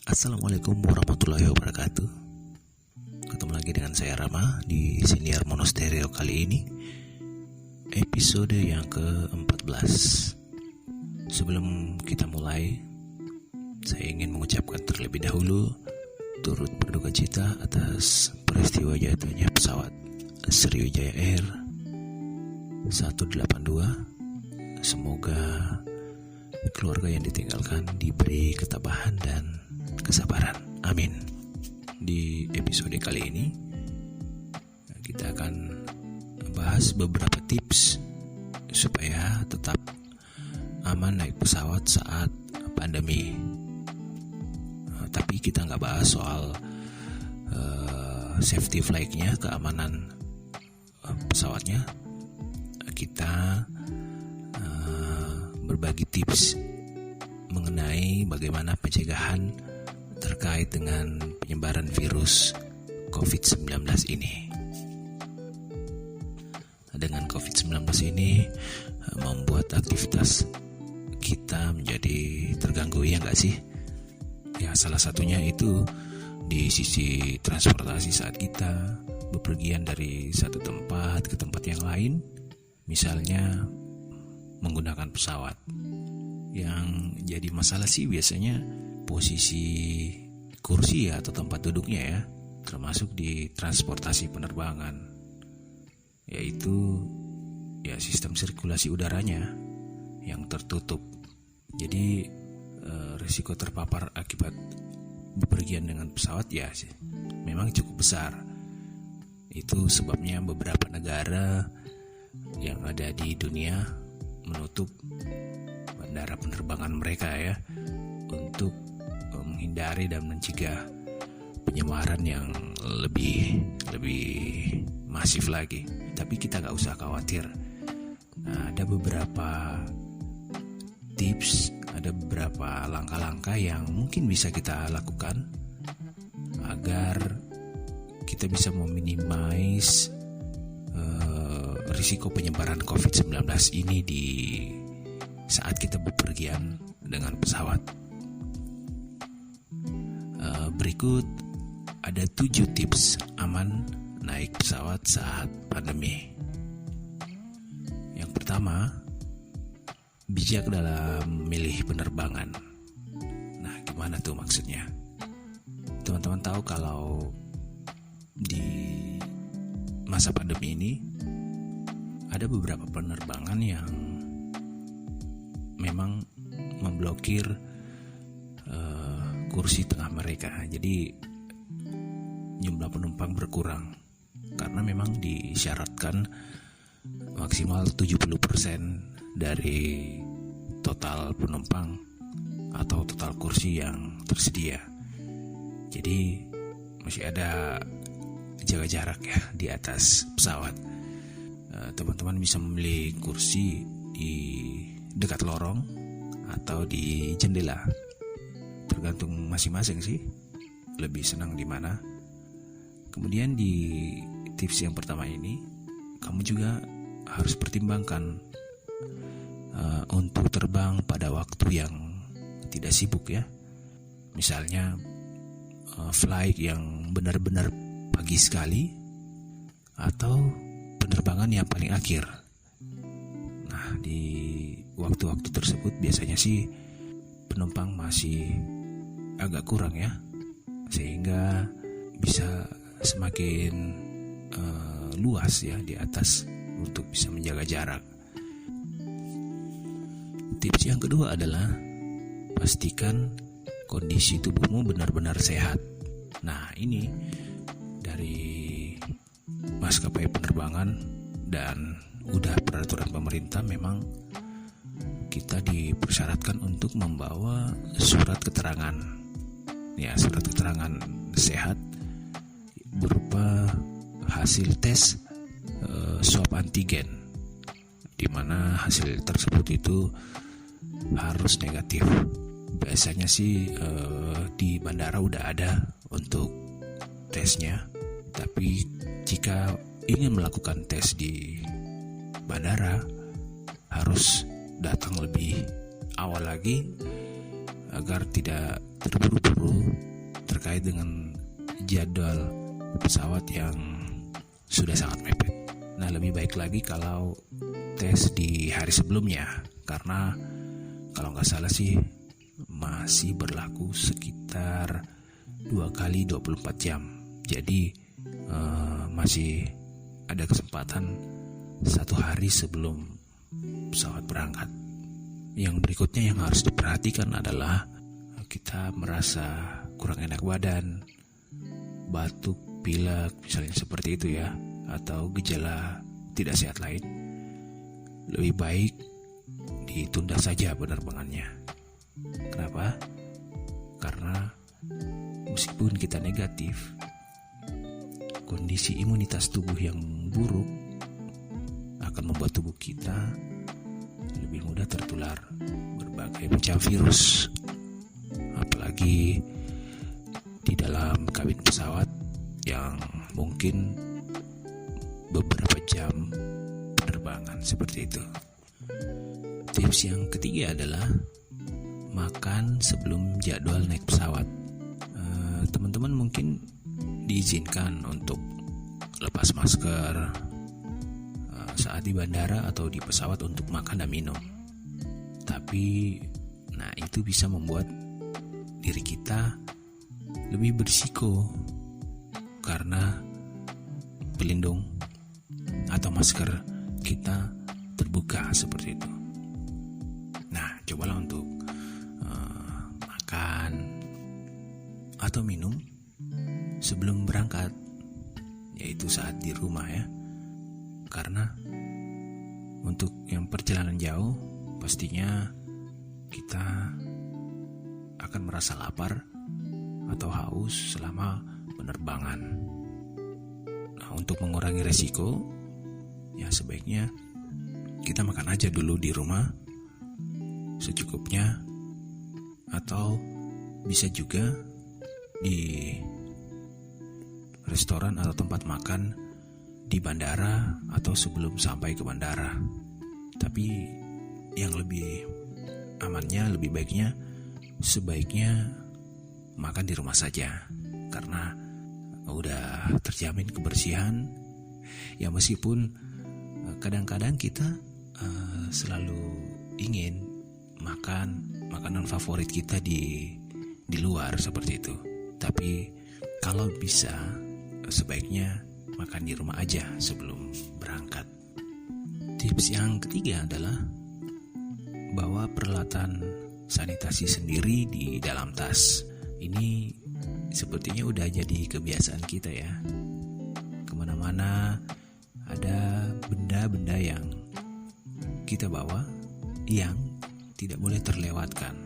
Assalamualaikum warahmatullahi wabarakatuh. Ketemu lagi dengan saya Rama di Siniar Monostereo kali ini, episode yang ke-14. Sebelum kita mulai, saya ingin mengucapkan terlebih dahulu turut berduka cita atas peristiwa jatuhnya pesawat Sriwijaya Air 182. Semoga keluarga yang ditinggalkan diberi ketabahan dan kesabaran. Amin. Di episode kali ini kita akan bahas beberapa tips supaya tetap aman naik pesawat saat pandemi. Tapi kita nggak bahas soal safety flight-nya, keamanan pesawatnya. Kita berbagi tips mengenai bagaimana pencegahan terkait dengan penyebaran virus COVID-19 ini. Dengan COVID-19 ini membuat aktivitas kita menjadi terganggu, ya nggak sih? Ya, salah satunya itu di sisi transportasi saat kita bepergian dari satu tempat ke tempat yang lain, misalnya menggunakan pesawat. Yang jadi masalah sih biasanya posisi kursi atau tempat duduknya ya, termasuk di transportasi penerbangan, yaitu sistem sirkulasi udaranya yang tertutup. Jadi risiko terpapar akibat bepergian dengan pesawat memang cukup besar. Itu sebabnya beberapa negara yang ada di dunia menutup bandara penerbangan mereka untuk menghindari dan mencegah penyebaran yang lebih masif lagi. Tapi kita nggak usah khawatir. Ada beberapa tips, ada beberapa langkah-langkah yang mungkin bisa kita lakukan agar kita bisa meminimais risiko penyebaran COVID-19 ini di saat kita bepergian dengan pesawat. Berikut ada 7 tips aman naik pesawat saat pandemi. Yang pertama, bijak dalam memilih penerbangan. Nah, gimana tuh maksudnya? Teman-teman tahu kalau di masa pandemi ini ada beberapa penerbangan yang memang memblokir kursi tengah mereka. Jadi jumlah penumpang berkurang karena memang disyaratkan maksimal 70% dari total penumpang atau total kursi yang tersedia. Jadi masih ada jaga jarak di atas pesawat. Teman-teman bisa memilih kursi di dekat lorong atau di jendela, tergantung masing-masing sih lebih senang di mana. Kemudian di tips yang pertama ini, kamu juga harus pertimbangkan untuk terbang pada waktu yang tidak sibuk ya. Misalnya flight yang benar-benar pagi sekali atau penerbangan yang paling akhir. Nah, di waktu-waktu tersebut biasanya sih penumpang masih agak kurang ya, sehingga bisa semakin luas di atas untuk bisa menjaga jarak. Tips yang kedua adalah pastikan kondisi tubuhmu benar-benar sehat. Nah, ini dari maskapai penerbangan dan udah peraturan pemerintah, memang kita dipersyaratkan untuk membawa surat keterangan sehat berupa hasil tes swab antigen, di mana hasil tersebut itu harus negatif. Biasanya sih di bandara udah ada untuk tesnya, tapi jika ingin melakukan tes di bandara harus datang datang lebih awal lagi agar tidak terburu-buru terkait dengan jadwal pesawat yang sudah sangat mepet. Nah, lebih baik lagi kalau tes di hari sebelumnya, karena kalau nggak salah sih masih berlaku sekitar 2 kali 24 jam. Jadi masih ada kesempatan 1 hari sebelum pesawat berangkat. Yang berikutnya yang harus diperhatikan adalah kita merasa kurang enak badan, batuk, pilek, misalnya seperti itu ya, atau gejala tidak sehat lain. Lebih baik ditunda saja penerbangannya. Kenapa? Karena meskipun kita negatif, kondisi imunitas tubuh yang buruk akan membuat tubuh kita lebih mudah tertular berbagai macam virus. Apalagi di dalam kabin pesawat yang mungkin beberapa jam penerbangan seperti itu. Tips yang ketiga adalah makan sebelum jadwal naik pesawat. Teman-teman mungkin diizinkan untuk lepas masker saat di bandara atau di pesawat untuk makan dan minum. Tapi itu bisa membuat diri kita lebih berisiko karena pelindung atau masker kita terbuka seperti itu. Nah, cobalah untuk makan atau minum sebelum berangkat, yaitu saat di rumah ya. Karena untuk yang perjalanan jauh pastinya kita akan merasa lapar atau haus selama penerbangan. Nah, untuk mengurangi resiko, ya sebaiknya kita makan aja dulu di rumah secukupnya, atau bisa juga di restoran atau tempat makan di bandara atau sebelum sampai ke bandara. Tapi yang lebih amannya, lebih baiknya, sebaiknya makan di rumah saja, karena udah terjamin kebersihan. Ya meskipun kadang-kadang kita selalu ingin makan makanan favorit kita di luar seperti itu. Tapi kalau bisa sebaiknya makan di rumah aja sebelum berangkat. Tips yang ketiga adalah bawa peralatan sanitasi sendiri di dalam tas. Ini sepertinya udah jadi kebiasaan kita ya. Kemana-mana ada benda-benda yang kita bawa yang tidak boleh terlewatkan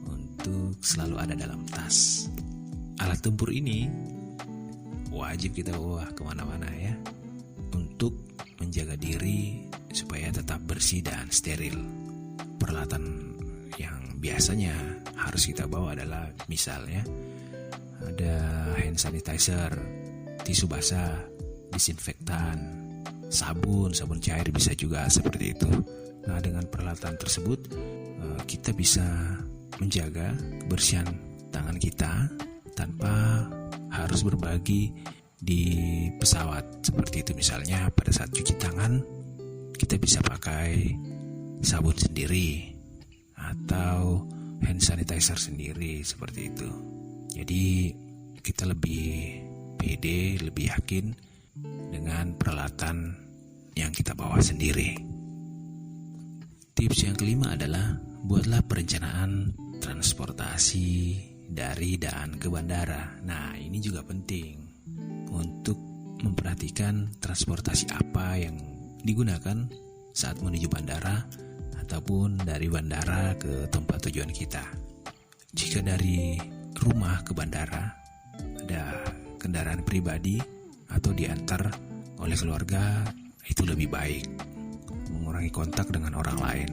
untuk selalu ada dalam tas. Alat tempur ini wajib kita bawa kemana-mana ya, untuk menjaga diri supaya tetap bersih dan steril. Peralatan yang biasanya harus kita bawa adalah misalnya ada hand sanitizer, tisu basah, disinfektan, sabun cair bisa juga seperti itu. Nah, dengan peralatan tersebut kita bisa menjaga kebersihan tangan kita tanpa harus berbagi di pesawat seperti itu. Misalnya pada saat cuci tangan kita bisa pakai sabun sendiri atau hand sanitizer sendiri seperti itu. Jadi kita lebih pede, lebih yakin dengan peralatan yang kita bawa sendiri. Tips yang kelima adalah buatlah perencanaan transportasi dari dan ke bandara. Nah, ini juga penting untuk memperhatikan transportasi apa yang digunakan saat menuju bandara ataupun dari bandara ke tempat tujuan kita. Jika dari rumah ke bandara ada kendaraan pribadi atau diantar oleh keluarga, itu lebih baik, mengurangi kontak dengan orang lain.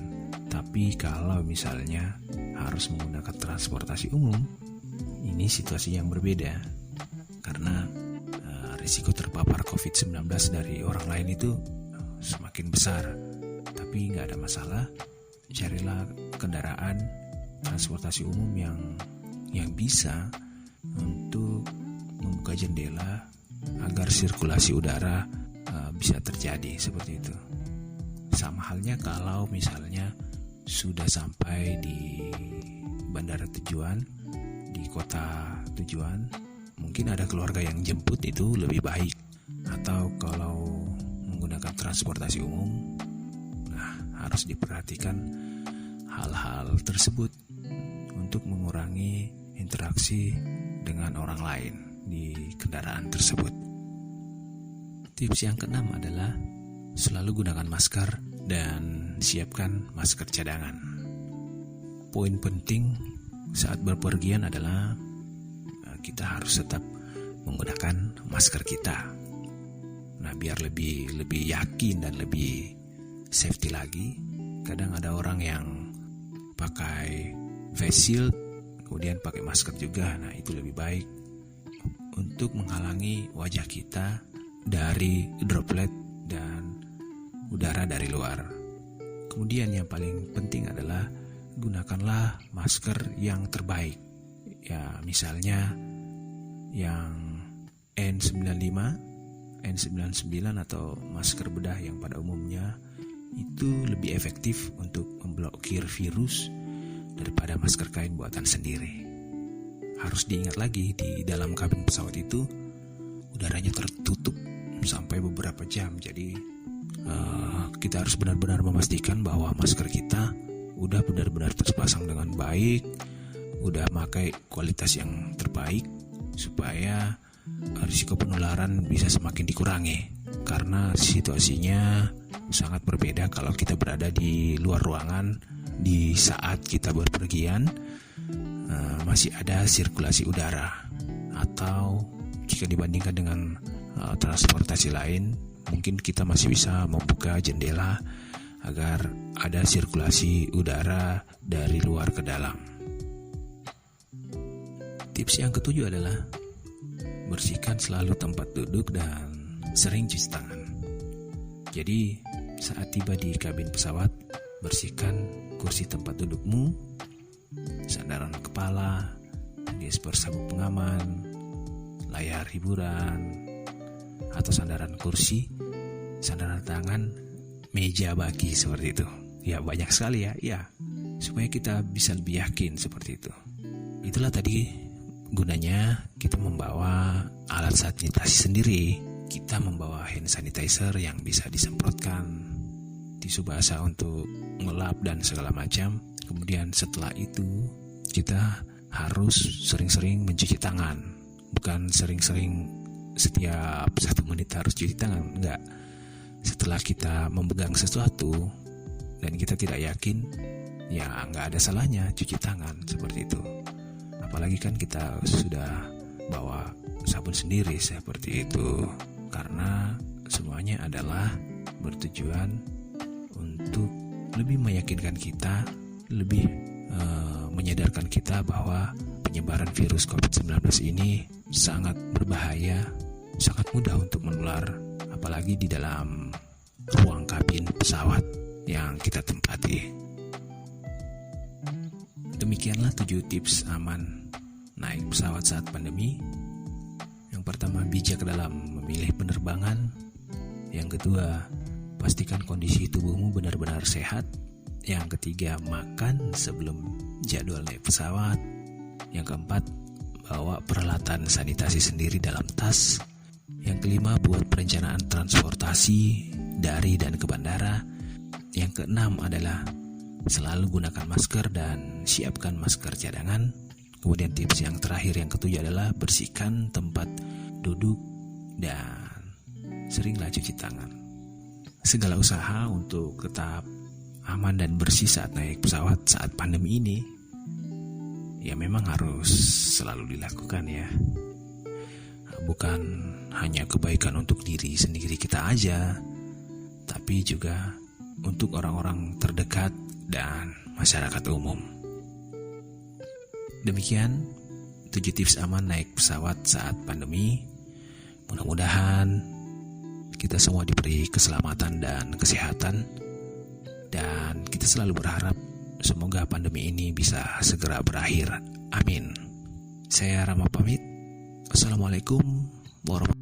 Tapi kalau misalnya harus menggunakan transportasi umum, ini situasi yang berbeda, karena risiko terpapar COVID-19 dari orang lain itu semakin besar. Tapi nggak ada masalah carilah kendaraan transportasi umum yang bisa untuk membuka jendela agar sirkulasi udara bisa terjadi seperti itu. Sama halnya kalau misalnya sudah sampai di bandara tujuan, di kota tujuan, mungkin ada keluarga yang jemput, itu lebih baik. Atau kalau menggunakan transportasi umum, nah harus diperhatikan hal-hal tersebut untuk mengurangi interaksi dengan orang lain di kendaraan tersebut. Tips yang keenam adalah selalu gunakan masker dan siapkan masker cadangan. Poin penting saat berpergian adalah kita harus tetap menggunakan masker kita. Nah, biar lebih yakin dan lebih safety lagi, kadang ada orang yang pakai face shield kemudian pakai masker juga. Nah, itu lebih baik untuk menghalangi wajah kita dari droplet dan udara dari luar. Kemudian yang paling penting adalah gunakanlah masker yang terbaik. Ya, misalnya yang N95, N99 atau masker bedah yang pada umumnya itu lebih efektif untuk memblokir virus daripada masker kain buatan sendiri. Harus diingat lagi, di dalam kabin pesawat itu udaranya tertutup sampai beberapa jam. Jadi kita harus benar-benar memastikan bahwa masker kita udah benar-benar terpasang dengan baik, udah pakai kualitas yang terbaik supaya risiko penularan bisa semakin dikurangi. Karena situasinya sangat berbeda kalau kita berada di luar ruangan di saat kita berpergian, masih ada sirkulasi udara, atau jika dibandingkan dengan transportasi lain, mungkin kita masih bisa membuka jendela agar ada sirkulasi udara dari luar ke dalam. Tips yang ketujuh adalah bersihkan selalu tempat duduk dan sering cuci tangan. Jadi saat tiba di kabin pesawat, bersihkan kursi tempat dudukmu, sandaran kepala, gesper sabuk pengaman, layar hiburan, atau sandaran kursi, sandaran tangan, meja baki seperti itu. Ya, banyak sekali ya, supaya kita bisa lebih yakin seperti itu. Itulah tadi gunanya kita membawa alat sanitasi sendiri. Kita membawa hand sanitizer yang bisa disemprotkan, tisu basah untuk ngelap dan segala macam. Kemudian setelah itu kita harus sering-sering mencuci tangan. Bukan sering-sering setiap 1 menit harus cuci tangan, enggak. Setelah kita memegang sesuatu dan kita tidak yakin, ya enggak ada salahnya cuci tangan seperti itu. Apalagi kan kita sudah bawa sabun sendiri seperti itu. Karena semuanya adalah bertujuan untuk lebih meyakinkan kita, lebih menyadarkan kita bahwa penyebaran virus COVID-19 ini sangat berbahaya, sangat mudah untuk menular, apalagi di dalam ruang kabin pesawat yang kita tempati. Demikianlah 7 tips aman naik pesawat saat pandemi. Yang pertama, bijak dalam memilih penerbangan. Yang kedua, pastikan kondisi tubuhmu benar-benar sehat. Yang ketiga, makan sebelum jadwal naik pesawat. Yang keempat, bawa peralatan sanitasi sendiri dalam tas. Yang kelima, buat perencanaan transportasi dari dan ke bandara. Yang keenam adalah selalu gunakan masker dan siapkan masker cadangan. Kemudian tips yang terakhir, yang ketujuh adalah bersihkan tempat duduk dan seringlah cuci tangan. Segala usaha untuk tetap aman dan bersih saat naik pesawat saat pandemi ini ya memang harus selalu dilakukan ya. Bukan hanya kebaikan untuk diri sendiri kita aja, tapi juga untuk orang-orang terdekat dan masyarakat umum. Demikian 7 tips aman naik pesawat saat pandemi. Mudah-mudahan kita semua diberi keselamatan dan kesehatan, Dan kita selalu berharap semoga pandemi ini bisa segera berakhir. Amin. Saya Rama pamit. Assalamualaikum warahmatullahi wabarakatuh.